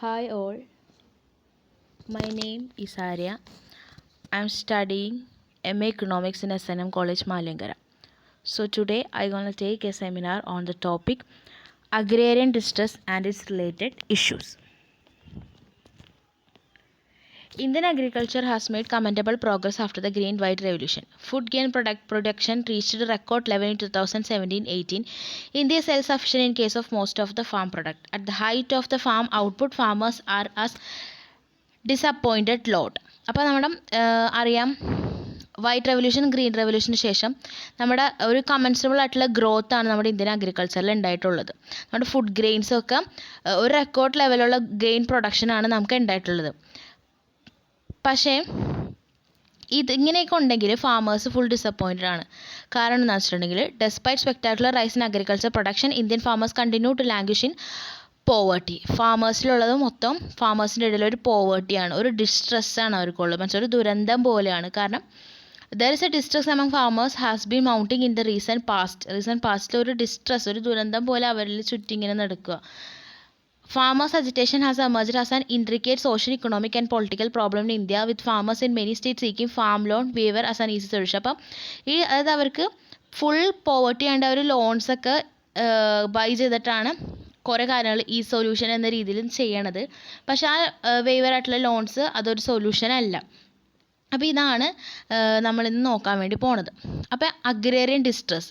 Hi all, my name is Arya. I'm studying MA Economics in SNM College Malingara. So today I'm gonna take a seminar on the topic agrarian distress and its related issues. Indian agriculture has made commendable progress after the Green White Revolution. Food grain production reached a record level in 2017-18. India is self-sufficient in case of most of the farm product. At the height of the farm output, farmers are as disappointed lot. അപ്പോൾ നമ്മുടെ അറിയാം white revolution green റെവല്യൂഷന് ശേഷം നമ്മുടെ ഒരു കമൻസബിൾ ആയിട്ടുള്ള growth ആണ് നമ്മുടെ Indian അഗ്രികൾച്ചറിൽ ഉണ്ടായിട്ടുള്ളത്. നമ്മുടെ ഫുഡ് ഗ്രെയിൻസൊക്കെ ഒരു റെക്കോർഡ് ലെവലുള്ള ഗ്രെയിൻ പ്രൊഡക്ഷനാണ് നമുക്ക് ഉണ്ടായിട്ടുള്ളത്. പക്ഷേ ഇതിങ്ങനെയൊക്കെ ഉണ്ടെങ്കിൽ ഫാമേഴ്സ് ഫുൾ ഡിസപ്പോയിൻറ്റഡ് ആണ്. കാരണം എന്താ വെച്ചിട്ടുണ്ടെങ്കിൽ despite spectacular rise in agriculture production Indian farmers continue to languish in poverty. ഫാമേഴ്സിലുള്ളത് മൊത്തം ഫാമേഴ്സിൻ്റെ ഇടയിൽ ഒരു പോവേർട്ടിയാണ്, ഒരു ഡിസ്ട്രെസ്സാണ് അവർക്കുള്ളത്. മനസ്സിൽ ഒരു ദുരന്തം പോലെയാണ്. കാരണം there is a distress among farmers has been mounting in the recent പാസ്റ്റിൽ ഒരു ഡിസ്ട്രെസ്, ഒരു ദുരന്തം പോലെ അവരിൽ ചുറ്റിങ്ങനെ നടക്കുക. Farmers' agitation has emerged as an intricate social, economic and political problem in India, with farmers in many states seeking farm loan waiver as an easy solution. അപ്പം അതായത് അവർക്ക് ഫുൾ പോവർട്ടി ആയിട്ട് അവർ ലോൺസൊക്കെ ബൈ ചെയ്തിട്ടാണ് കുറേ കാര്യങ്ങൾ ഈ സൊല്യൂഷൻ എന്ന രീതിയിൽ ചെയ്യണത്. പക്ഷെ ആ വേവർ ആയിട്ടുള്ള ലോൺസ് അതൊരു സൊല്യൂഷൻ അല്ല. അപ്പോൾ ഇതാണ് നമ്മളിന്ന് നോക്കാൻ വേണ്ടി പോണത്. അപ്പോൾ agrarian distress.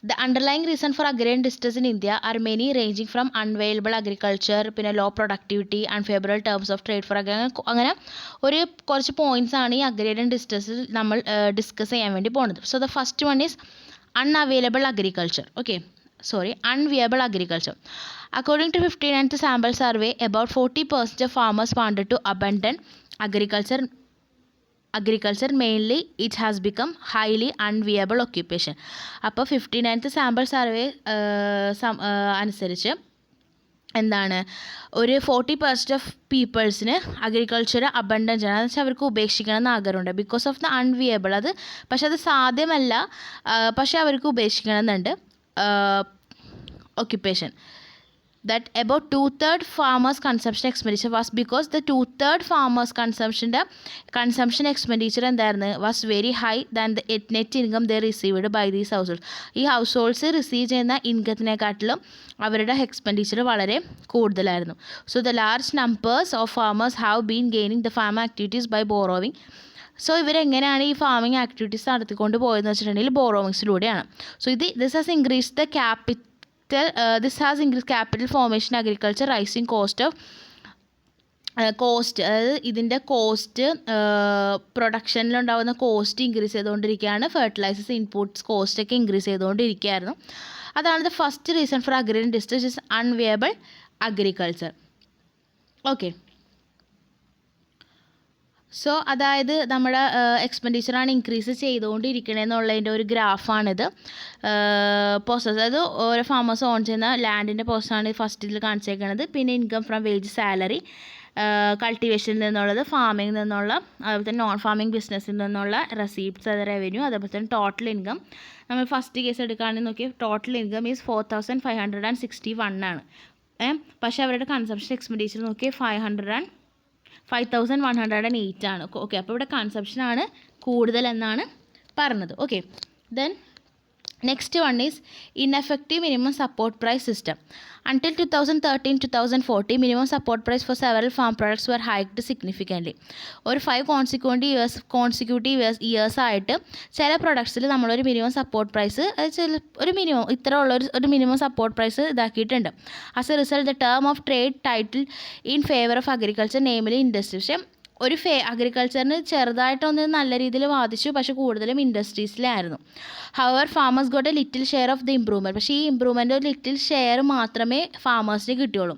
The underlying reason for agrarian distress in India are many, ranging from unviable agriculture, പിന്നെ low productivity, unfavorable terms of trade for അങ്ങനെ ഒരു കുറച്ച് പോയിന്റ്സ് ആണ് ഈ അഗ്രേറിയൻ ഡിസ്ട്രസ്സിൽ നമ്മൾ ഡിസ്കസ് ചെയ്യാൻ വേണ്ടി പോകുന്നത്. So the first one is unviable agriculture. Unviable agriculture. According to 59th sample survey, about 40% of farmers wanted to abandon agriculture, mainly it has become highly unviable occupation. അപ്പോൾ 59th sample survey അനുസരിച്ച് എന്താണ്, ഒരു 40% of പീപ്പിൾസിന് agriculture abundance ആണ്. എന്ന് വെച്ചാൽ അവർക്ക് ഉപേക്ഷിക്കണം എന്ന് ആഗ്രഹമുണ്ട്. Because of the unviable. പക്ഷെ അത് സാധ്യമല്ല, പക്ഷെ അവർക്ക് ഉപേക്ഷിക്കണം എന്നുണ്ട് occupation. That about 2/3 farmers' consumption expenditure was because the 2/3 farmers' consumption expenditure എന്തായിരുന്നു was very high than the net income they received by these households. ഈ ഹൗസ് റിസീവ് ചെയ്യുന്ന ഇൻകത്തിനെക്കാട്ടിലും അവരുടെ എക്സ്പെൻഡിച്ചർ വളരെ കൂടുതലായിരുന്നു. So the large numbers of farmers have been gaining the farm activities by borrowing. So ഇവരെങ്ങനെയാണ് ഈ farming activities നടത്തിക്കൊണ്ട് പോയതെന്ന് വെച്ചിട്ടുണ്ടെങ്കിൽ ബോറോവിങ്സിലൂടെയാണ്. So this has increase the this has increased capital formation agriculture, rising cost, അതായത് ഇതിൻ്റെ കോസ്റ്റ്, പ്രൊഡക്ഷനിലുണ്ടാകുന്ന cost increase ചെയ്തുകൊണ്ടിരിക്കുകയാണ്. ഫെർട്ടിലൈസേഴ്സ് ഇൻപുട്സ് കോസ്റ്റൊക്കെ ഇൻക്രീസ് ചെയ്തുകൊണ്ടിരിക്കുകയായിരുന്നു. അതാണ് the first reason for agrarian distress is unviable agriculture. Okay, so അതായത് നമ്മുടെ എക്സ്പെൻഡിച്ചറാണ് ഇൻക്രീസ് ചെയ്തുകൊണ്ടിരിക്കണമെന്നുള്ളതിൻ്റെ ഒരു ഗ്രാഫാണിത്. പോസ്റ്റേഴ്സ്, അതായത് ഓരോ ഫാമേഴ്സ് ഓൺ ചെയ്യുന്ന ലാൻഡിൻ്റെ പോസ്റ്റാണ് ഫസ്റ്റിൽ കാണിച്ചേക്കുന്നത്. പിന്നെ ഇൻകം ഫ്രം വേജ്, സാലറി, കൾട്ടിവേഷനിൽ നിന്നുള്ളത്, ഫാമിങ്ങിൽ നിന്നുള്ള, അതുപോലെ തന്നെ നോൺ ഫാമിംഗ് ബിസിനസ്സിൽ നിന്നുള്ള റെസീപ്റ്റ്സ്, അത് റവന്യൂ, അതേപോലെ തന്നെ ടോട്ടൽ ഇൻകം. നമ്മൾ ഫസ്റ്റ് കേസ് എടുക്കുകയാണെങ്കിൽ നോക്കി, ടോട്ടൽ ഇൻകം ഈസ് 4561 ആണ്. പക്ഷേ അവരുടെ കൺസംഷൻ എക്സ്പെൻഡിച്ചർ നോക്കി 5108 ആണ്. ഓക്കെ, അപ്പോൾ ഇവിടെ കൺസംഷനാണ് കൂടുതൽ എന്നാണ് പറഞ്ഞത്. Okay, then next one is ineffective minimum support price system. Until 2013-2014, minimum support price for several farm products were hiked significantly. ഒരു 5 consecutive years ആയിട്ട് ചില പ്രൊഡക്ട്സിൽ നമ്മളൊരു മിനിമം സപ്പോർട്ട് പ്രൈസ്, ഒരു മിനിമം ഇത്ര ഉള്ള ഒരു മിനിമം സപ്പോർട്ട് പ്രൈസ് ഇതാക്കിയിട്ടുണ്ട്. As a result the term of trade title in favour of agriculture, namely industry. പക്ഷേ ഒരു അഗ്രികൾച്ചറിന് ചെറുതായിട്ടൊന്ന് നല്ല രീതിയിൽ ബാധിച്ചു, പക്ഷേ കൂടുതലും ഇൻഡസ്ട്രീസിലായിരുന്നു. However farmers got a little share of the improvement. പക്ഷേ ഈ ഇംപ്രൂവ്മെൻറ്റ് ഒരു ലിറ്റിൽ ഷെയർ മാത്രമേ ഫാമേഴ്സിന് കിട്ടുകയുള്ളൂ.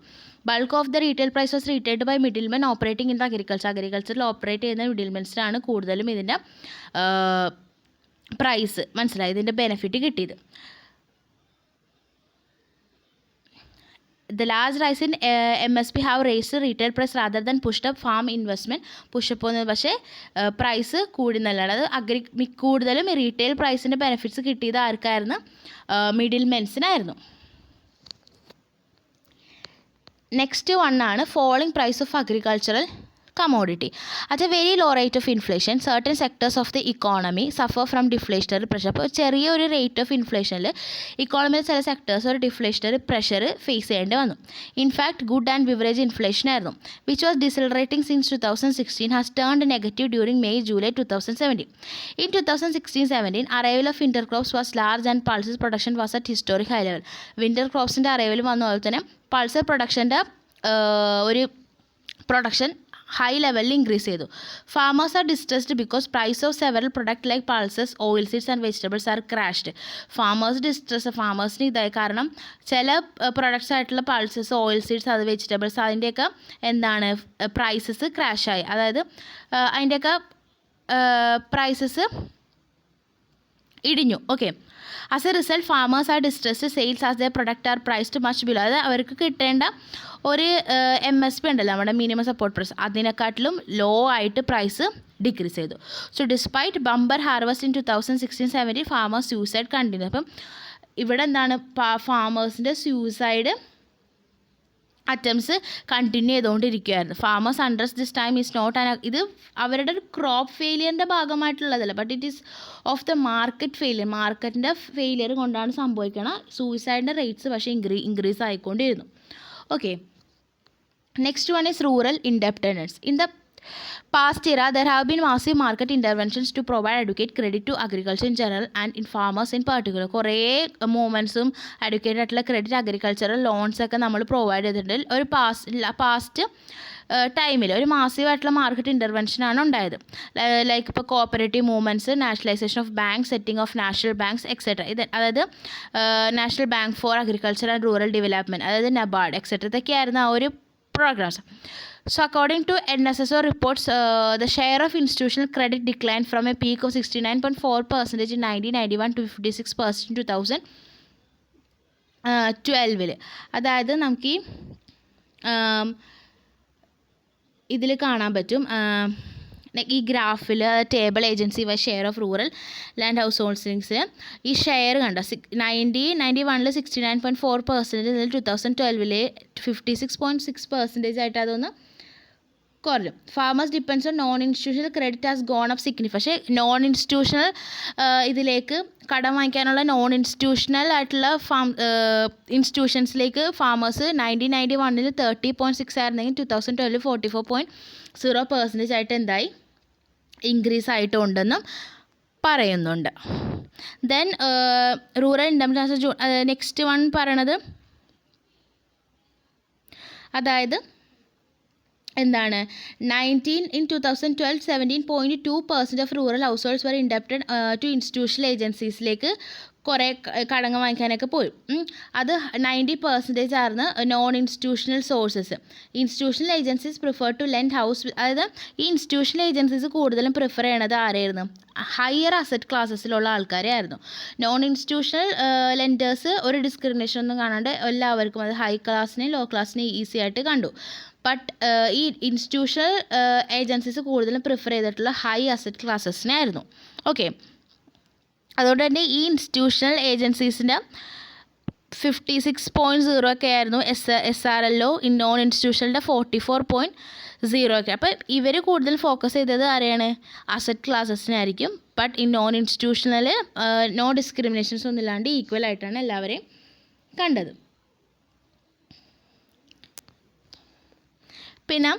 Bulk of the retail price was retailed by middlemen operating in the അഗ്രികൾച്ചറിൽ operate ചെയ്യുന്ന മിഡിൽമെൻസിനാണ് കൂടുതലും ഇതിൻ്റെ പ്രൈസ്, മനസ്സിലായി, ഇതിൻ്റെ ബെനിഫിറ്റ് കിട്ടിയത്. the large rise in MSP have raised retail price rather than pushed up farm investment. Push up എന്ന് പക്ഷേ price കൂടി നല്ലതാണ്. അത് കൂടുതലും റീറ്റെയിൽ പ്രൈസിൻ്റെ ബെനിഫിറ്റ്സ് കിട്ടിയത് ആർക്കായിരുന്നു? മിഡിൽ മെൻസിനായിരുന്നു. നെക്സ്റ്റ് വൺ ആണ് falling price of agricultural commodity. At a very low rate of inflation, certain sectors of the economy suffer from deflationary pressure. അപ്പോൾ ചെറിയൊരു റേറ്റ് ഓഫ് ഇൻഫ്ലേഷനിൽ ഇക്കോണമിയിൽ ചില സെക്ടേഴ്സ് ഒരു ഡിഫ്ലേഷണറി പ്രഷർ ഫേസ് ചെയ്യേണ്ടി വന്നു. In fact good and beverage inflation ആയിരുന്നു, which was decelerating since 2016 has turned negative during May July 2017. In 2016-17, arrival of winter crops was large and pulses production was at historic high level. Winter ക്രോപ്സിൻ്റെ arrival വന്ന പോലെ തന്നെ pulses പ്രൊഡക്ഷൻ്റെ ഒരു production high ലെവലിൽ increase ചെയ്തു. Farmers are distressed because price of several product like pulses, oil seeds and vegetables are crashed. ഫാമേഴ്സിന് ഇതായി കാരണം ചില പ്രൊഡക്ട്സ് ആയിട്ടുള്ള പൾസസ്, ഓയിൽ സീഡ്സ്, അത് വെജിറ്റബിൾസ്, അതിൻ്റെയൊക്കെ എന്താണ് പ്രൈസസ് ക്രാഷായി. അതായത് അതിൻ്റെയൊക്കെ പ്രൈസസ് ഇടിഞ്ഞു. Okay, as a result farmers are distressed sales as the product are priced much below. അതായത് അവർക്ക് കിട്ടേണ്ട ഒരു MSP ഉണ്ടല്ലോ, നമ്മുടെ മിനിമം സപ്പോർട്ട് പ്രൈസ്, അതിനെക്കാട്ടിലും ലോ ആയിട്ട് പ്രൈസ് ഡിക്രീസ് ചെയ്തു. So despite bumper harvest in 2016-17 farmers suicide continue. അപ്പം ഇവിടെ എന്താണ് ഫാമേഴ്സിൻ്റെ സൂസൈഡ് അറ്റംപ്റ്റ്സ് കണ്ടിന്യൂ ചെയ്തുകൊണ്ടിരിക്കുകയായിരുന്നു. Farmers under this time is not ഇത് അവരുടെ ഒരു ക്രോപ്പ് ഫെയിലിയറിൻ്റെ ഭാഗമായിട്ടുള്ളതല്ല, but it is of the market failure. മാർക്കറ്റിൻ്റെ ഫെയിലിയർ കൊണ്ടാണ് സംഭവിക്കണം. സൂയിസൈഡിൻ്റെ റേറ്റ്സ് പക്ഷേ ഇൻക്രീസ് ആയിക്കൊണ്ടിരുന്നു. Okay, next one is rural indebtedness. In the past era, there have been massive market interventions to provide adequate credit to agriculture in general and in farmers in particular. കുറേ മൂവ്മെൻറ്റ്സും അഡ്യൂക്കേറ്റഡ് ആയിട്ടുള്ള credit agricultural loans ഒക്കെ നമ്മൾ provide ചെയ്തിട്ടുണ്ട്. ഒരു past ടൈമിൽ ഒരു മാസീവായിട്ടുള്ള market ഇൻ്റർവെൻഷനാണ് ഉണ്ടായത്. Like ഇപ്പോൾ cooperative movements, nationalisation of bank, setting of national banks etcetera. ഇത് അതായത് national bank for agriculture and rural development, അതായത് നബാർഡ് എക്സെട്ര, ഇതൊക്കെയായിരുന്നു ആ ഒരു programmes. So according to NSSO reports, the share of institutional credit declined from a peak of 69.4% in 1991 to 56% in 2012. അതായത് നമുക്ക് ഇതിൽ കാണാൻ പറ്റും, ഈ ഗ്രാഫിൽ table agency wise share of rural land house ഹോൾഡിങ്സിൽ ഈ ഷെയർ കണ്ട 1991 69.4%, 2012 56.6% ആയിട്ട് അതൊന്ന് കുറഞ്ഞു. Farmers depends on non institutional credit has gone up significant. പക്ഷേ നോൺ ഇൻസ്റ്റിറ്റ്യൂഷണൽ ഇതിലേക്ക് കടം വാങ്ങിക്കാനുള്ള നോൺ ഇൻസ്റ്റിറ്റ്യൂഷണൽ ആയിട്ടുള്ള ഇൻസ്റ്റിറ്റ്യൂഷൻസിലേക്ക് ഫാമേഴ്സ് 1991 30.6 ആയിരുന്നെങ്കിൽ 2012 44.0% ആയിട്ട് എന്തായി ഇൻക്രീസ് ആയിട്ടുണ്ടെന്നും പറയുന്നുണ്ട്. Then rural indebtedness next one പറയണത് അതായത് എന്താണ് 2012 17.2% of rural households were indebted to institutional ഏജൻസീസിലേക്ക് കുറേ കടങ്ങൾ വാങ്ങിക്കാനൊക്കെ പോയി. അത് 90% ആയിരുന്നു non institutional sources. Institutional agencies prefer to lend house, അതായത് ഈ ഇൻസ്റ്റിറ്റ്യൂഷണൽ ഏജൻസീസ് കൂടുതലും പ്രിഫർ ചെയ്യണത് ആരായിരുന്നു? ഹയർ അസറ്റ് ക്ലാസ്സസിലുള്ള ആൾക്കാരെ ആയിരുന്നു. നോൺ ഇൻസ്റ്റിറ്റ്യൂഷണൽ ലെൻഡേഴ്സ് ഒരു ഡിസ്ക്രിമിനേഷൻ ഒന്നും കാണാണ്ട് എല്ലാവർക്കും, അത് ഹൈ ക്ലാസ്സിനെയും ലോ ക്ലാസ്സിനെയും ഈസി ആയിട്ട് കണ്ടു. ബട്ട് ഈ ഇൻസ്റ്റിറ്റ്യൂഷണൽ ഏജൻസീസ് കൂടുതലും പ്രിഫർ ചെയ്തിട്ടുള്ള ഹൈ അസറ്റ് ക്ലാസ്സസിനെ ആയിരുന്നു. ഓക്കെ, അതുകൊണ്ട് തന്നെ ഈ ഇൻസ്റ്റിറ്റ്യൂഷണൽ ഏജൻസീസിൻ്റെ 56.0 ഒക്കെ ആയിരുന്നു SRLO. നോൺ ഇൻസ്റ്റിറ്റ്യൂഷണലിൻ്റെ 44.0 ഒക്കെ. അപ്പോൾ ഇവർ കൂടുതൽ ഫോക്കസ് ചെയ്തത് ആരെയാണ്? അസറ്റ് ക്ലാസ്സസിനായിരിക്കും. ബട്ട് ഈ നോൺ ഇൻസ്റ്റിറ്റ്യൂഷണൽ നോ ഡിസ്ക്രിമിനേഷൻസ് ഒന്നും ഇല്ലാണ്ട് ഈക്വൽ ആയിട്ടാണ് എല്ലാവരെയും കണ്ടത്. പിന്നെ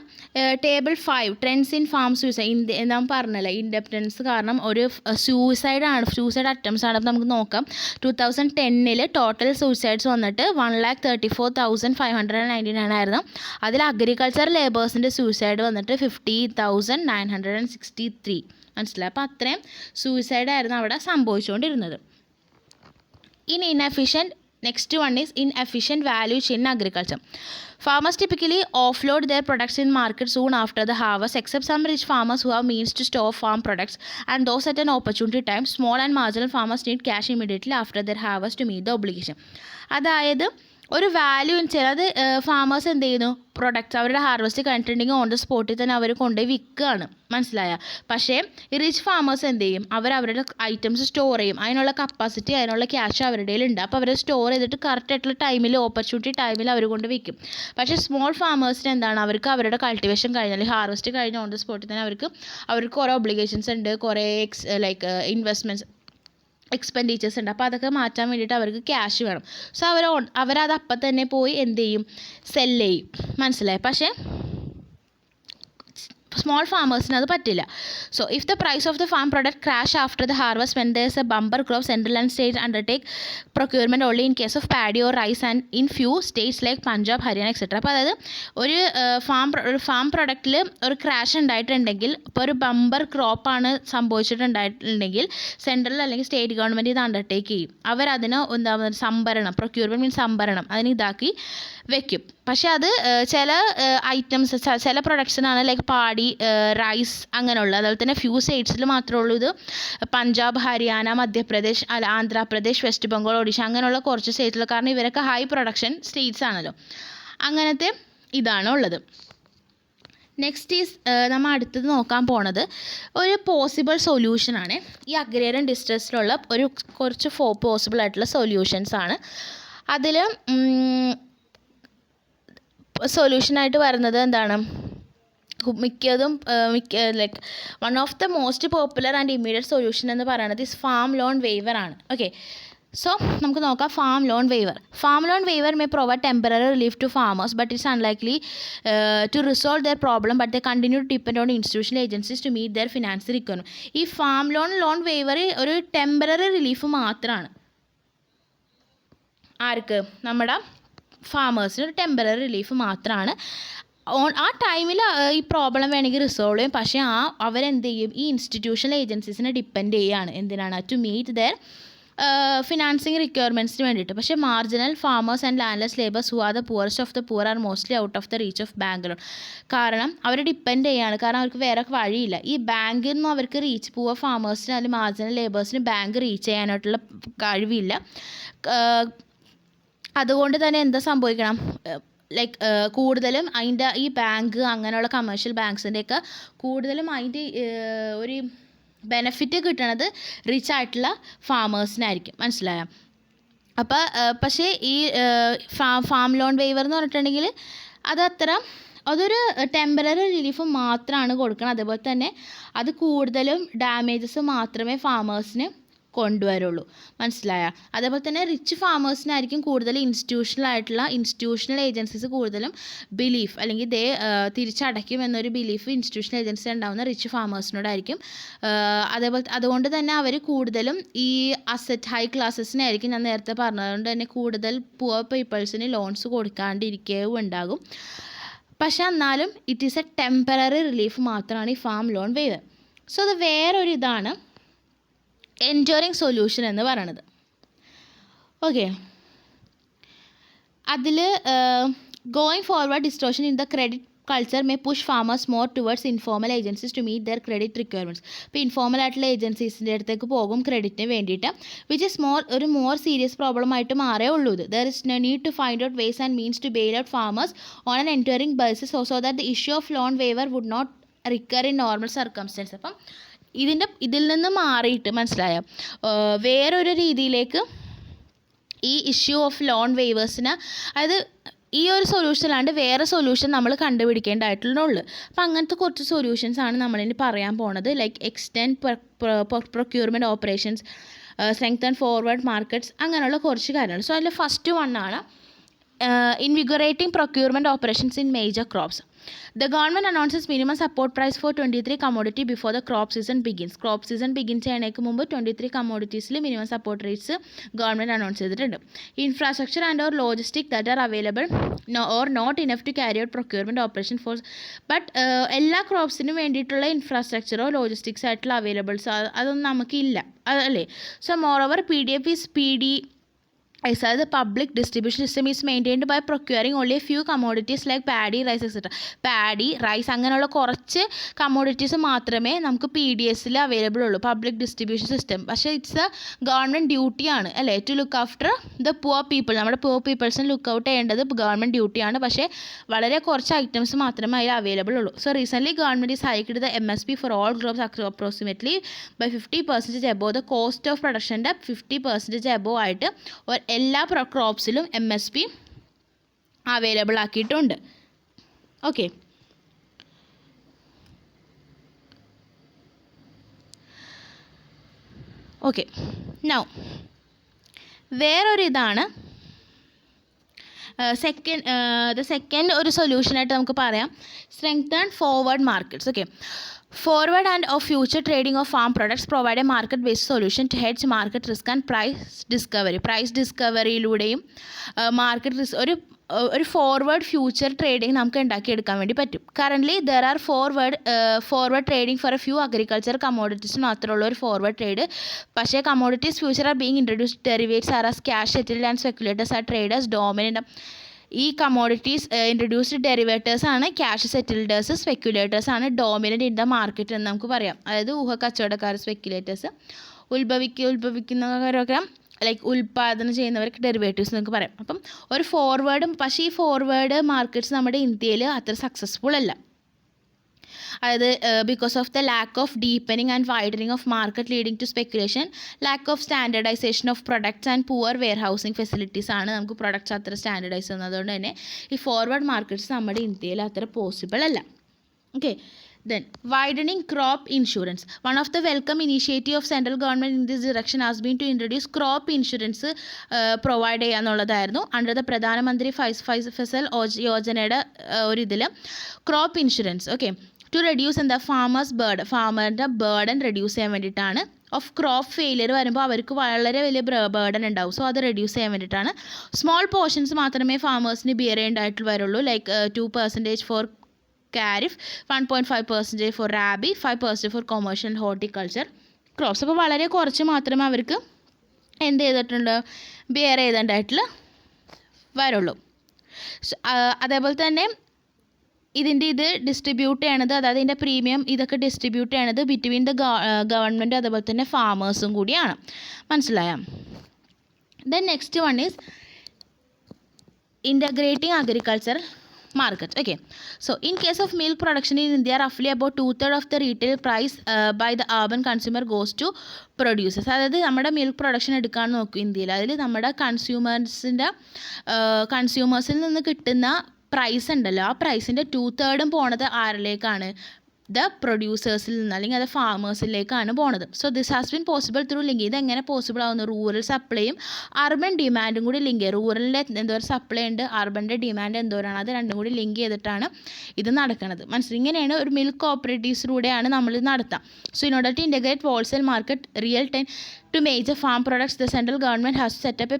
table 5 trends in farm suicide. നാം പറഞ്ഞല്ലോ ഇൻഡെപ്റ്റൻസ് കാരണം ഒരു സൂയിസൈഡ് അറ്റംപ്റ്റ്സ് ആണ്. അപ്പോൾ നമുക്ക് നോക്കാം. 2010 ടോട്ടൽ സൂയിസൈഡ്സ് വന്നിട്ട് 134,599 ആയിരുന്നു. അതിൽ അഗ്രികൾച്ചർ ലേബേഴ്സിൻ്റെ സൂയിസൈഡ് വന്നിട്ട് 50,963. മനസ്സിലായി? അപ്പോൾ അത്രയും സൂയിസൈഡ് ആയിരുന്നു അവിടെ സംഭവിച്ചുകൊണ്ടിരുന്നത്. Next one is inefficient value chain in agriculture. Farmers typically offload their products in market soon after the harvest, except some rich farmers who have means to store farm products, and those at an opportunity time. Small and marginal farmers need cash immediately after their harvest to meet the obligation. അതായത് ഒരു value ചിലത് farmers എന്ത് ചെയ്യുന്നു, products അവരുടെ harvest കഴിഞ്ഞിട്ടുണ്ടെങ്കിൽ on the സ്പോട്ടിൽ തന്നെ അവർ കൊണ്ടുപോയി വിൽക്കുകയാണ്, മനസ്സിലായ. പക്ഷേ ഈ റിച്ച് ഫാമേഴ്സ് എന്ത് ചെയ്യും, അവരുടെ ഐറ്റംസ് സ്റ്റോർ ചെയ്യും. അതിനുള്ള കപ്പാസിറ്റി, അതിനുള്ള ക്യാഷ് അവരുടെ കയ്യിലുണ്ട്. അപ്പോൾ അവർ സ്റ്റോർ ചെയ്തിട്ട് കറക്റ്റ് ആയിട്ടുള്ള ടൈമിൽ, ഓപ്പർച്യൂണിറ്റി ടൈമിൽ അവർ കൊണ്ട് വിൽക്കും. പക്ഷേ സ്മോൾ ഫാമേഴ്സിന് എന്താണ്, അവർക്ക് അവരുടെ കൾട്ടിവേഷൻ കഴിഞ്ഞാൽ ഹാർവെസ്റ്റ് കഴിഞ്ഞ് ഓൺ ദ സ്പോട്ടിൽ തന്നെ അവർക്ക് കുറേ ഒബ്ലിഗേഷൻസ് ഉണ്ട്, കുറേ ഇൻവെസ്റ്റ്മെൻറ്റ്സ് എക്സ്പെൻഡിച്ചേഴ്സ് ഉണ്ട്. അപ്പോൾ അതൊക്കെ മാറ്റാൻ വേണ്ടിയിട്ട് അവർക്ക് ക്യാഷ് വേണം. സോ അവരത് അപ്പം തന്നെ പോയി എന്ത് ചെയ്യും, സെല്ല് ചെയ്യും, മനസ്സിലായി. പക്ഷേ സ്മോൾ ഫാമേഴ്സിന് അത് പറ്റില്ല. So if the price of the farm product crash after the harvest when there is a bumper crop, central and state undertake procurement only in case of paddy or rice and in few states like Punjab, Haryana etcetera. അപ്പോൾ അതായത് ഒരു farm പ്രൊഡക്റ്റിൽ ഒരു crash ഉണ്ടായിട്ടുണ്ടെങ്കിൽ, ഇപ്പോൾ ഒരു bumper ക്രോപ്പാണ് സംഭവിച്ചിട്ടുണ്ടായിട്ടുണ്ടെങ്കിൽ central അല്ലെങ്കിൽ state government ഇത് undertake ചെയ്യും. അവരതിന് സംഭരണം, പ്രൊക്യൂർമെൻറ്റ് മീൻസ് സംഭരണം, അതിന് ഇതാക്കി വെക്കും. പക്ഷേ അത് ചില ഐറ്റംസ്, ചില പ്രൊഡക്ട്സിനാണ് ലൈക്ക് പാടി, റൈസ് അങ്ങനെയുള്ള, അതുപോലെ തന്നെ ഫ്യൂ സ്റ്റേറ്റ്സിൽ മാത്രമേ ഉള്ളൂ ഇത്. പഞ്ചാബ്, ഹരിയാന, മധ്യപ്രദേശ്, ആന്ധ്രാപ്രദേശ്, വെസ്റ്റ് ബംഗാൾ, ഒഡീഷ അങ്ങനെയുള്ള കുറച്ച് സ്റ്റേറ്റിൽ, കാരണം ഇവരൊക്കെ ഹൈ പ്രൊഡക്ഷൻ സ്റ്റേറ്റ്സ് ആണല്ലോ. അങ്ങനത്തെ ഇതാണ് ഉള്ളത്. നെക്സ്റ്റ് ഈസ് നമ്മൾ അടുത്തത് നോക്കാൻ പോണത് ഒരു പോസിബിൾ സൊല്യൂഷനാണ്. ഈ അഗ്രേറിയൻ ഡിസ്ട്രസ്സിലുള്ള കുറച്ച് പോസിബിൾ ആയിട്ടുള്ള സൊല്യൂഷൻസ് ആണ്. അതിൽ സൊല്യൂഷനായിട്ട് വരുന്നത് എന്താണ്, മിക്കതും like one of the most popular and immediate solution എന്ന് പറയുന്നത് ഫാം ലോൺ വെയ്വർ ആണ്. ഓക്കെ, സോ നമുക്ക് നോക്കാം farm loan waiver. Farm loan waiver may provide temporary relief to farmers but it's unlikely to resolve their problem but they continue to depend on institutional agencies to meet their financial requirement. ഈ farm loan waiver ഒരു temporary relief മാത്രമാണ്. ആർക്ക്? നമ്മുടെ ഫാമേഴ്സിന് ഒരു temporary relief മാത്രമാണ്. ആ ടൈമിൽ ഈ പ്രോബ്ലം വേണമെങ്കിൽ റിസോൾവ് ചെയ്യും. പക്ഷേ അവരെന്ത് ചെയ്യും, ഈ ഇൻസ്റ്റിറ്റ്യൂഷണൽ ഏജൻസീസിനെ ഡിപ്പെൻഡ് ചെയ്യുകയാണ്. എന്തിനാണ്? ടു മീറ്റ് ദെയർ ഫിനാൻസിങ് റിക്വയർമെൻറ്റ്സിന് വേണ്ടിയിട്ട്. പക്ഷേ marginal farmers and landless labours who are the poorest of the poor R mostly out of the reach of bank loan. കാരണം അവർ ഡിപ്പെൻഡ് ചെയ്യുകയാണ്, കാരണം അവർക്ക് വേറെ വഴിയില്ല. ഈ ബാങ്കിൽ നിന്നും അവർക്ക് റീച്ച്, പുവർ ഫാമേഴ്സിന് അല്ലെങ്കിൽ മാർജിനൽ ലേബേഴ്സിന് ബാങ്ക് റീച്ച് ചെയ്യാനായിട്ടുള്ള കഴിവില്ല. അതുകൊണ്ട് തന്നെ എന്താ സംഭവിക്കണം, ലൈക്ക് കൂടുതലും അതിൻ്റെ ഈ ബാങ്ക് അങ്ങനെയുള്ള കമേഴ്ഷ്യൽ ബാങ്ക്സിൻ്റെയൊക്കെ കൂടുതലും അതിൻ്റെ ഒരു ബെനഫിറ്റ് കിട്ടണത് റിച്ച് ആയിട്ടുള്ള ഫാമേഴ്സിനായിരിക്കും, മനസ്സിലായോ. അപ്പോൾ പക്ഷേ ഈ ഫാം ലോൺ വെയ്വർ എന്ന് പറഞ്ഞിട്ടുണ്ടെങ്കിൽ അതൊരു ടെമ്പററി റിലീഫ് മാത്രമാണ് കൊടുക്കണം. അതേപോലെ തന്നെ അത് കൂടുതലും ഡാമേജസ് മാത്രമേ ഫാമേഴ്സിന് കൊണ്ടുവരുള്ളൂ, മനസ്സിലായ. അതേപോലെ തന്നെ റിച്ച് ഫാമേഴ്സിനായിരിക്കും കൂടുതൽ ഇൻസ്റ്റിറ്റ്യൂഷണൽ ഏജൻസീസ് കൂടുതലും ബിലീഫ്, അല്ലെങ്കിൽ തിരിച്ചടയ്ക്കും എന്നൊരു ബിലീഫ് ഇൻസ്റ്റിറ്റ്യൂഷണൽ ഏജൻസി ഉണ്ടാകുന്ന റിച്ച് ഫാമേഴ്സിനോടായിരിക്കും. അതുകൊണ്ട് തന്നെ അവർ കൂടുതലും ഈ അസറ്റ് ഹൈ ക്ലാസ്സസിനായിരിക്കും, ഞാൻ നേരത്തെ പറഞ്ഞതുകൊണ്ട് തന്നെ കൂടുതൽ പുവർ പീപ്പിൾസിന് ലോൺസ് കൊടുക്കാണ്ടിരിക്കുകയും ഉണ്ടാകും. പക്ഷെ എന്നാലും it is A temporary relief മാത്രമാണ് ഈ ഫാം ലോൺ വെയ്വർ. സോ അത് വേറൊരു ഇതാണ് എൻഡ്യൂറിങ് സൊല്യൂഷൻ എന്ന് പറയണത്. ഓക്കെ, അതിൽ going forward distortion in the credit culture may push farmers more towards informal agencies to meet their credit requirements. ഇപ്പോൾ informal ആയിട്ടുള്ള ഏജൻസീസിൻ്റെ അടുത്തേക്ക് പോകും ക്രെഡിറ്റിന് വേണ്ടിയിട്ട്, which is more serious problem ആയിട്ട് മാറേ ഉള്ളൂ. There is no need to find out ways and means to bail out farmers on an enduring basis so that the issue of loan waiver would not recur in normal circumstances. അപ്പം ഇതിൽ നിന്ന് മാറിയിട്ട്, മനസ്സിലായോ, വേറൊരു രീതിയിലേക്ക് ഈ issue of loan വേവേഴ്സിന്, അതായത് ഈ ഒരു സൊല്യൂഷൻ അല്ലാണ്ട് വേറെ സൊല്യൂഷൻ നമ്മൾ കണ്ടുപിടിക്കേണ്ടതായിട്ടുള്ളൂ. അപ്പോൾ അങ്ങനത്തെ കുറച്ച് സൊല്യൂഷൻസ് ആണ് നമ്മളിനി പറയാൻ പോണത്. Like extend procurement operations, strengthen forward markets, അങ്ങനെയുള്ള കുറച്ച് കാര്യങ്ങൾ. സോ അതിൽ first വണ്ണാണ് invigorating procurement operations in major crops. The government announces minimum support price for 23 commodity before the crop season begins. Crop season begin ചെയ്യുന്നതിന് മുമ്പ് 23 commoditiesൽ minimum support rates government announce ചെയ്തിട്ടുണ്ട്. Infrastructure and or logistics that are available or not enough to carry out procurement operation for but എല്ലാ ക്രോപ്സിനും വേണ്ടിയിട്ടുള്ള ഇൻഫ്രാസ്ട്രക്ചറോ logistics ആയിട്ടുള്ള അവൈലബിൾസ് അതൊന്നും നമുക്കില്ല, അതല്ലേ. So more over PDF is the public distribution system is maintained by procuring only a few commodities like paddy, rice, etc. Paddy, rice അങ്ങനെയുള്ള കുറച്ച് commodities മാത്രമേ നമുക്ക് PDSൽ അവൈലബിൾ ഉള്ളൂ, പബ്ലിക് ഡിസ്ട്രിബ്യൂഷൻ സിസ്റ്റം. പക്ഷേ ഇറ്റ്സ് എ ഗവൺമെൻറ് ഡ്യൂട്ടിയാണ് അല്ലേ, to look after the poor people. നമ്മുടെ പുവർ പീപ്പിൾസിന് ലുക്ക് ഔട്ട് ചെയ്യേണ്ടത് ഗവൺമെൻറ് ഡ്യൂട്ടിയാണ്. പക്ഷേ വളരെ കുറച്ച് ഐറ്റംസ് മാത്രമേ അതിൽ അവൈലബിൾ ഉള്ളൂ. So recently government is hiked the MSP for all crops approximately by 50% above the cost of പ്രൊഡക്ഷൻ്റെ 50% എബോവ് ആയിട്ട് എല്ലാ ക്രോപ്സിലും MSP അവൈലബിൾ ആക്കിയിട്ടുണ്ട്. Okay, okay. നൗ വേറൊരു ഇതാണ് സെക്കൻഡ് ഒരു സൊല്യൂഷനായിട്ട് നമുക്ക് പറയാം, strengthen forward markets. Okay, forward and of future trading of farm products provide a market based solution to hedge market risk and price discoveryയിലൂടെയും മാർക്കറ്റ് റിസ്ക് ഒരു forward future trading നമുക്ക് ഉണ്ടാക്കിയെടുക്കാൻ വേണ്ടി പറ്റും. Currently there are forward trading for a few agriculture commodities മാത്രമുള്ള ഒരു forward trade. പക്ഷേ commodities future are being introduced, derivatives are as cash settled and speculators are traders dominant. ഈ commodities introduced derivatives ആണ്, cash settlers speculators ആണ് dominant in the market എന്ന് നമുക്ക് പറയാം. അതായത് കച്ചവടക്കാർ സ്പെക്കുലേറ്റേഴ്സ്, ഉത്ഭവിക്കുന്നവരൊക്കെ ലൈക്ക് ഉൽപ്പാദനം ചെയ്യുന്നവർക്ക് ഡെറിവേറ്റീവ്സ് എന്നൊക്കെ പറയാം. അപ്പം ഒരു ഫോർവേഡും, പക്ഷേ ഈ ഫോർവേഡ് മാർക്കറ്റ്സ് നമ്മുടെ ഇന്ത്യയിൽ അത്ര സക്സസ്ഫുൾ അല്ല. അതായത് because of the lack of deepening and widening of market leading to speculation, lack of standardisation of products and poor warehousing facilities ആണ് നമുക്ക് പ്രൊഡക്ട്സ് അത്ര സ്റ്റാൻഡർഡൈസ് ചെയ്യുന്നതുകൊണ്ട് തന്നെ ഈ ഫോർവേഡ് മാർക്കറ്റ്സ് നമ്മുടെ ഇന്ത്യയിൽ അത്ര പോസിബിൾ അല്ല. Okay, then widening crop insurance. One of the welcome initiative of central government in this direction has been to introduce crop insurance provide ചെയ്യാന്നുള്ളതായിരുന്നു. അണ്ടർ ദ പ്രധാനമന്ത്രി ഫസൽ യോജനയുടെ ഒരു ഇതിൽ crop insurance. Okay, to reduce എന്താ ഫാമറിൻ്റെ burden reduce ചെയ്യാൻ വേണ്ടിയിട്ടാണ്. Of crop failure വരുമ്പോൾ അവർക്ക് വളരെ വലിയ ബേർഡൻ ഉണ്ടാവും. സോ അത് റെഡ്യൂസ് ചെയ്യാൻ വേണ്ടിയിട്ടാണ്. സ്മോൾ പോർഷൻസ് മാത്രമേ ഫാമേഴ്സിന് ബിയർ ചെയ്യേണ്ടതായിട്ട് വരുള്ളൂ, like 2% four Kharif, 1.5% for Rabi, 5% for commercial and horticulture crops. അപ്പോൾ വളരെ കുറച്ച് മാത്രമേ അവർക്ക് എന്ത് ചെയ്തിട്ടുണ്ട്, ബിയർ ചെയ്തതായിട്ടുള്ള വരുള്ളൂ. അതേപോലെ തന്നെ ഇത് ഡിസ്ട്രിബ്യൂട്ട് ചെയ്യണത്, അതായത് ഇതിൻ്റെ പ്രീമിയം ഇതൊക്കെ ഡിസ്ട്രിബ്യൂട്ട് ചെയ്യണത് ബിറ്റ്വീൻ ദ ഗവൺമെൻറ് അതേപോലെ തന്നെ ഫാമേഴ്സും കൂടിയാണ്. മനസ്സിലായോ? Then next one is integrating agriculture markets. Okay, so in case of milk production in India, roughly about 2/3 of the retail price by the urban consumer goes to producers. അതായത് നമ്മുടെ milk production എടുക്കാൻ നോക്കും ഇന്ത്യയിൽ, അതിൽ നമ്മുടെ കൺസ്യൂമേഴ്സിൽ നിന്ന് കിട്ടുന്ന price ഉണ്ടല്ലോ, ആ പ്രൈസിൻ്റെ 2/3 പോണത് ആരിലേക്കാണ്, ദ പ്രൊഡ്യൂസേഴ്സിൽ നിന്ന് അല്ലെങ്കിൽ അത് ഫാമേഴ്സിലേക്കാണ് പോണത്. So this has been possible through link. ഇതെങ്ങനെ പോസിബിൾ ആവുന്നു, റൂറൽ സപ്ലൈയും അർബൻ ഡിമാൻഡും കൂടി ലിങ്ക് ചെയ്യുക. റൂറലിൻ്റെ എന്തോരം സപ്ലൈ ഉണ്ട്, അർബൻ്റെ ഡിമാൻഡ് എന്തോരാണ്, അത് രണ്ടും കൂടി ലിങ്ക് ചെയ്തിട്ടാണ് ഇത് നടക്കുന്നത്. മനസ്സിലായി? ഇങ്ങനെയാണ് ഒരു മിൽക്ക് കോപ്പറേറ്റീവ്സിലൂടെയാണ് നമ്മൾ ഇത് നടത്തുക. So in order to integrate wholesale market real time to major farm products, the central government has set up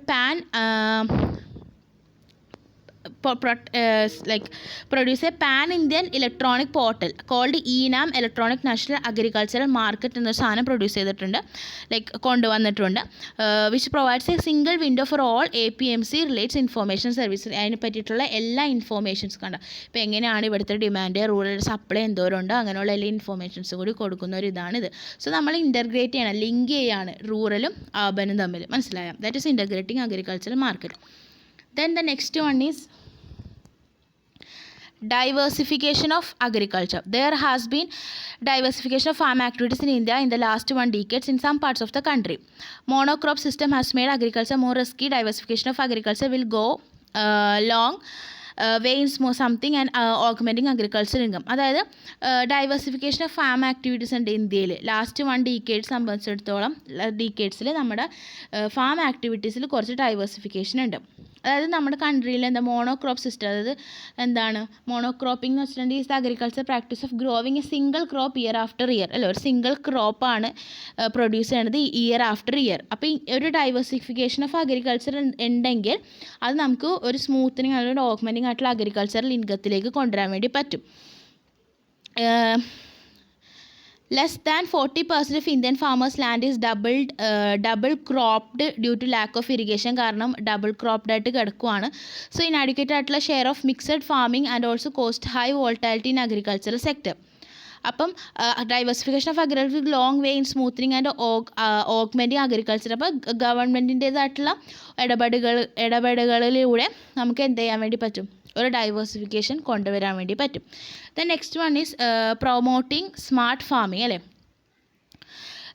produce a pan-Indian electronic portal called ENAM, Electronic National Agricultural Market എന്നൊരു സാധനം produce ചെയ്തിട്ടുണ്ട്, കൊണ്ടുവന്നിട്ടുണ്ട്, which provides A single window for all APMC relates information service. അതിനെ പറ്റിയിട്ടുള്ള എല്ലാ informations കണ്ട, ഇപ്പോൾ എങ്ങനെയാണ് ഇവിടുത്തെ ഡിമാൻഡ്, റൂറൽ സപ്ലൈ എന്തോരമുണ്ട്, അങ്ങനെയുള്ള എല്ലാ ഇൻഫോർമേഷൻസും കൂടി കൊടുക്കുന്ന ഒരു ഇതാണിത്. സോ നമ്മൾ ഇൻ്റർഗ്രേറ്റ് ചെയ്യണം, ലിങ്ക് ചെയ്യാണ് റൂറലും അർബനും തമ്മിൽ. മനസ്സിലായോ? That is integrating agricultural market. Then the next one is diversification of agriculture. There has been diversification of farm activities in India in the last 1 decade in some parts of the country. Monocrop system has made agriculture more risky. Diversification of agriculture will go long ways more something and augmenting agricultural income. അതായത് diversification of farm activities ഉണ്ട് ഇന്ത്യയിൽ. Last 1 decade സംബന്ധിച്ചിടത്തോളം ഡീക്കേഡ്സിൽ നമ്മുടെ farm ആക്ടിവിറ്റീസിൽ കുറച്ച് diversification ഉണ്ട്. അതായത് നമ്മുടെ കൺട്രിയിൽ എന്താ മോണോക്രോപ്പ് സിസ്റ്റം, അതായത് എന്താണ് മോണോക്രോപ്പിംഗ് എന്ന് വെച്ചിട്ടുണ്ടെങ്കിൽ is the agriculture practice of growing A single crop year after year. അല്ല, ഒരു സിംഗിൾ ക്രോപ്പാണ് പ്രൊഡ്യൂസ് ചെയ്യണത് ഇയർ ആഫ്റ്റർ ഇയർ. അപ്പോൾ ഒരു ഡൈവേഴ്സിഫിക്കേഷൻ ഓഫ് അഗ്രികൾച്ചർ ഉണ്ടെങ്കിൽ അത് നമുക്ക് ഒരു സ്മൂത്തനിങ് അല്ലെങ്കിൽ ഓഗ്മെൻറ്റിങ് ആയിട്ടുള്ള അഗ്രികൾച്ചറൽ ഇൻകത്തിലേക്ക് കൊണ്ടുവരാൻ വേണ്ടി പറ്റും. Less than 40% of Indian farmers' land is double cropped due to lack of irrigation. കാരണം ഡബിൾ ക്രോപ്ഡ് ആയിട്ട് കിടക്കുവാണ്. സോ ഇനാഡിക്വേറ്റ് ആയിട്ടുള്ള share of mixed farming and also cost high volatility in agricultural sector. അപ്പം diversification of agriculture long way in smoothening and augmenting agriculture. അപ്പോൾ ഗവൺമെൻറ്റിൻ്റേതായിട്ടുള്ള ഇടപെടലുകളിലൂടെ നമുക്ക് എന്ത് ചെയ്യാൻ വേണ്ടി പറ്റും, ഒരു ഡൈവേഴ്സിഫിക്കേഷൻ കൊണ്ടുവരാൻ വേണ്ടി പറ്റും. Then next one is promoting smart farming അല്ലേ.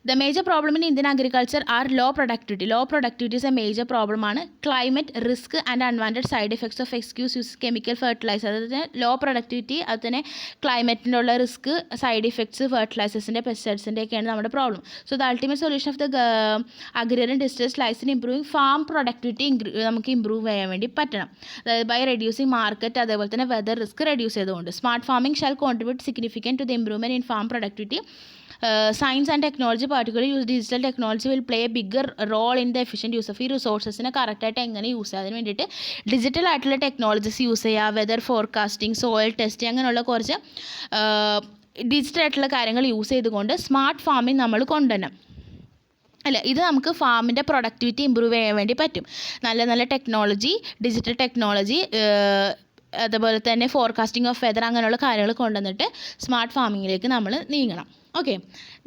The major problem in Indian agriculture are low productivity. Low productivity is a major problem ആണ്. Climate risk and unwanted side effects of excuse use chemical fertilizer. അതായത് low productivity, അതുതന്നെ ക്ലൈമറ്റിൻ്റെ ഉള്ള risk, side effects, ഫെർട്ടിലൈസേഴ്സിൻ്റെ പെസ്റ്റിസൈഡ്സിൻ്റെ ഒക്കെയാണ് നമ്മുടെ problem. So the ultimate solution of the agrarian distress lies in improving farm productivity നമുക്ക് ഇമ്പ്രൂവ് ചെയ്യാൻ വേണ്ടി പറ്റണം. അതായത് ബൈ റെഡ്യൂസിങ് മാർക്കറ്റ്, അതേപോലെ തന്നെ വെതർ റിസ്ക് റെഡ്യൂസ് ചെയ്തുകൊണ്ട്. Smart farming shall contribute significant to the improvement in farm productivity. Science and technology, particularly use digital technology, will play a bigger role in the efficient use of ഈ റിസോഴ്സസിനെ കറക്റ്റായിട്ട് എങ്ങനെ use ചെയ്യുക, അതിന് വേണ്ടിയിട്ട് digital ആയിട്ടുള്ള technologies use ചെയ്യുക, weather forecasting, soil testing, അങ്ങനെയുള്ള കുറച്ച് ഡിജിറ്റൽ ആയിട്ടുള്ള കാര്യങ്ങൾ യൂസ് ചെയ്തുകൊണ്ട് സ്മാർട്ട് ഫാമിംഗ് നമ്മൾ കൊണ്ടുവരണം അല്ല. ഇത് നമുക്ക് ഫാമിൻ്റെ പ്രൊഡക്ടിവിറ്റി ഇമ്പ്രൂവ് ചെയ്യാൻ വേണ്ടി പറ്റും. നല്ല നല്ല ടെക്നോളജി, ഡിജിറ്റൽ ടെക്നോളജി, അതുപോലെ തന്നെ ഫോർകാസ്റ്റിംഗ് ഓഫ് വെതർ, അങ്ങനെയുള്ള കാര്യങ്ങൾ കൊണ്ടുവന്നിട്ട് സ്മാർട്ട് ഫാമിങ്ങിലേക്ക് നമ്മൾ നീങ്ങണം. Okay,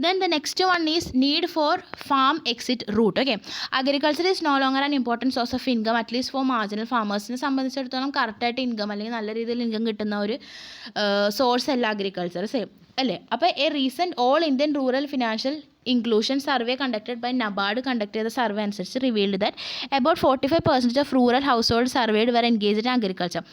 then the next one is need for farm exit route. Okay, agriculture is no longer an important source of income, at least for marginal farmers. സംബന്ധിച്ചിടത്തോളം കറക്റ്റായിട്ട് income അല്ലെങ്കിൽ നല്ല രീതിയിൽ ഇൻകം കിട്ടുന്ന ഒരു സോഴ്സ് അല്ല അഗ്രികൾച്ചർ, സെയിം അല്ലേ. അപ്പോൾ a recent all Indian rural financial inclusion survey conducted by NABARD conduct ചെയ്ത സർവേ അനുസരിച്ച് revealed that about 45% of rural household surveyed were engaged in agriculture.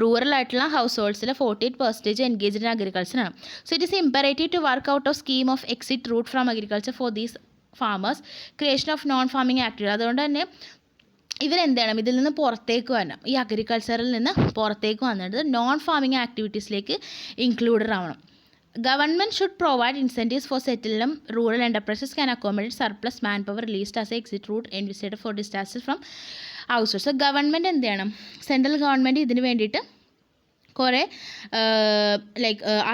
Rural ആയിട്ടുള്ള ഹൗസ് ഹോൾഡ്സിൽ 48% എൻഗേജ്ഡ് ഇൻ അഗ്രികൾച്ചറാണ്. So it is imperative to work out of scheme of exit route from agriculture for these farmers, creation of non farming activity. അതുകൊണ്ട് തന്നെ ഇവരെന്ത് ചെയ്യണം, ഇതിൽ നിന്ന് പുറത്തേക്ക് വരണം, ഈ അഗ്രികൾച്ചറിൽ നിന്ന് പുറത്തേക്ക് വന്നിട്ട് നോൺ ഫാമിംഗ് ആക്ടിവിറ്റീസിലേക്ക് ഇൻക്ലൂഡഡ് ആവണം. Government should provide incentives for settling rural enterprises can accommodate surplus manpower released as a exit route envisaged for discharges from households. So government എന്ത് ചെയ്യണം, സെൻട്രൽ ഗവൺമെൻറ് ഇതിന് വേണ്ടിയിട്ട് കുറേ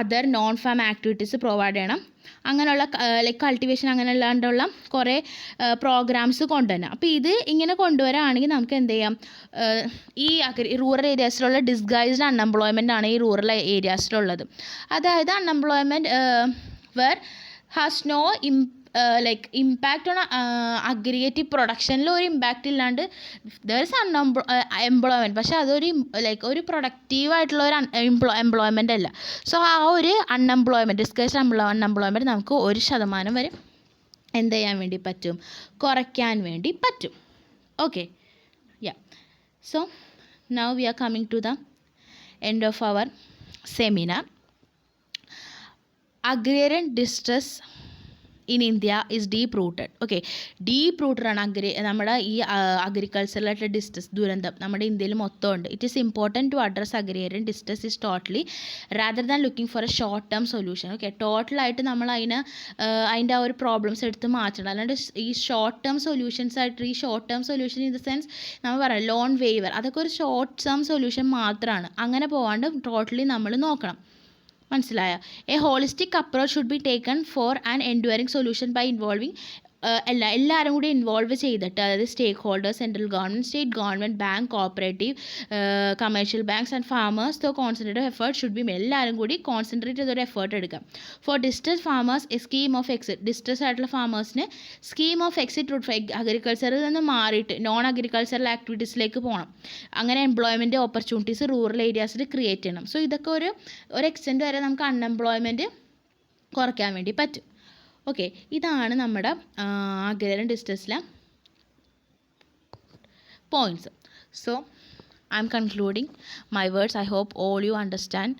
other non farm activities provide ചെയ്യണം. അങ്ങനെയുള്ള cultivation അങ്ങനെ അല്ലാണ്ടുള്ള കുറേ programmes കൊണ്ടുവരണം. അപ്പോൾ ഇത് ഇങ്ങനെ കൊണ്ടുവരാണെങ്കിൽ നമുക്ക് എന്ത് ചെയ്യാം, ഈ റൂറൽ ഏരിയാസിലുള്ള ഡിസ്ഗൈസ്ഡ് അൺഎംപ്ലോയ്മെൻ്റ് ആണ് ഈ റൂറൽ ഏരിയാസിലുള്ളത്. അതായത് unemployment were has no impact on aggregative പ്രൊഡക്ഷനിൽ ഒരു ഇമ്പാക്റ്റ് ഇല്ലാണ്ട് ദർ ഇസ് എംപ്ലോയ്മെൻറ്റ്, പക്ഷേ അതൊരു ഒരു പ്രൊഡക്റ്റീവായിട്ടുള്ള ഒരു എംപ്ലോയ്മെൻ്റ് അല്ല. സോ ആ ഒരു അൺഎംപ്ലോയ്മെൻറ്റ്, ഡിസ്കസ്ഡ് അൺഎംപ്ലോയ്മെൻറ്റ് നമുക്ക് 1% വരെ എന്ത് ചെയ്യാൻ വേണ്ടി പറ്റും, കുറയ്ക്കാൻ വേണ്ടി പറ്റും. Okay, yeah. So now we are coming to the end of our seminar. Agrarian distress in India is deep rooted. Okay, deep rooted ആണ് നമ്മുടെ ഈ അഗ്രികൾച്ചറലായിട്ടുള്ള ഡിസ്ട്രസ് ദുരന്തം നമ്മുടെ ഇന്ത്യയിൽ മൊത്തം ഉണ്ട്. It is important to address agrarian distress is totally rather than looking for a short term solution. Okay, ടോട്ടലായിട്ട് നമ്മൾ അതിൻ്റെ ആ ഒരു പ്രോബ്ലംസ് എടുത്ത് മാറ്റണം. അല്ലാണ്ട് ഈ ഷോർട്ട് ടേം സൊല്യൂഷൻസ് ആയിട്ട്, ഈ short term solution in the sense നമ്മൾ പറയാം ലോൺ വേവർ, അതൊക്കെ ഒരു ഷോർട്ട് ടേം സൊല്യൂഷൻ മാത്രമാണ്. അങ്ങനെ പോകാണ്ട് ടോട്ടലി നമ്മൾ നോക്കണം. മനസ്സിലായോ? A holistic approach should be taken for an enduring solution by involving എല്ലാവരും കൂടി ഇൻവോൾവ് ചെയ്തിട്ട്, അതായത് stakeholders, central government, state government, bank, cooperative, commercial banks and farmers. So concentrated effort should be എല്ലാവരും കൂടി concentrate ചെയ്തൊരു effort എടുക്കാം. For distress farmers a scheme of exit, distress ആയിട്ടുള്ള ഫാമേഴ്സിന് സ്കീം ഓഫ് എക്സിറ്റ് റൂട്ട് അഗ്രികൾച്ചറിൽ നിന്ന് മാറിയിട്ട് നോൺ അഗ്രികൾച്ചറൽ ആക്ടിവിറ്റീസിലേക്ക് പോകണം. അങ്ങനെ എംപ്ലോയ്മെൻറ്റ് ഓപ്പർച്യൂണിറ്റീസ് റൂറൽ ഏരിയാസിൽ ക്രിയേറ്റ് ചെയ്യണം. സോ ഇതൊക്കെ ഒരു എക്സ്റ്റെൻറ്റ് വരെ നമുക്ക് അൺഎംപ്ലോയ്മെൻറ്റ് കുറയ്ക്കാൻ വേണ്ടി പറ്റും. ഓക്കെ, ഇതാണ് നമ്മുടെ അഗ്രേറിയൻ ഡിസ്ട്രസിലെ points. So I am concluding my words. I hope all you understand.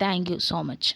Thank you so much.